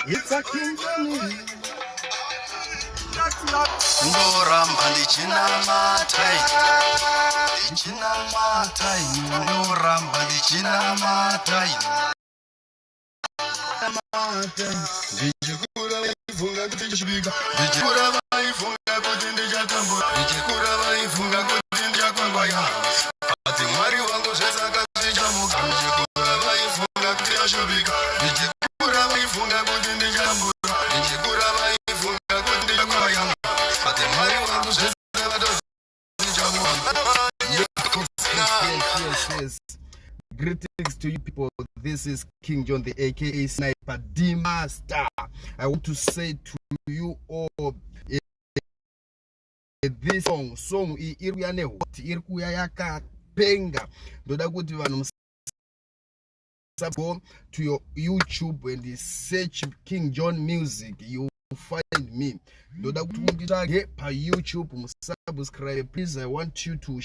It's a King Johnny. Ndoramba ndichinamatai, ndoramba ndichinamatai. Ndichikura vaifunga kuti ndichibika, ndichikura vaifunga kuti ndichatambura, ndichikura vaifunga kuti ndichakwangwaya. Ati Mwari wangu zvesaka zvichamuka, ndichikura vaifunga kuti ndichabika, ndichikura vaifunga kuti ndichatambura, ndichikura vaifunga kuti ndichakwangwaya. Ati Mwari wangu zvesaka zvichamuka. Yes. Greetings to you people. This is King John, the aka Sniper D Master. I want to say to you all, this song iruyane hot irikuya yakapenga. Ndoda kuti vanhu go to your YouTube and search King John Music. You find me. Ndoda kuti munditsvage pa YouTube, subscribe please. I want you to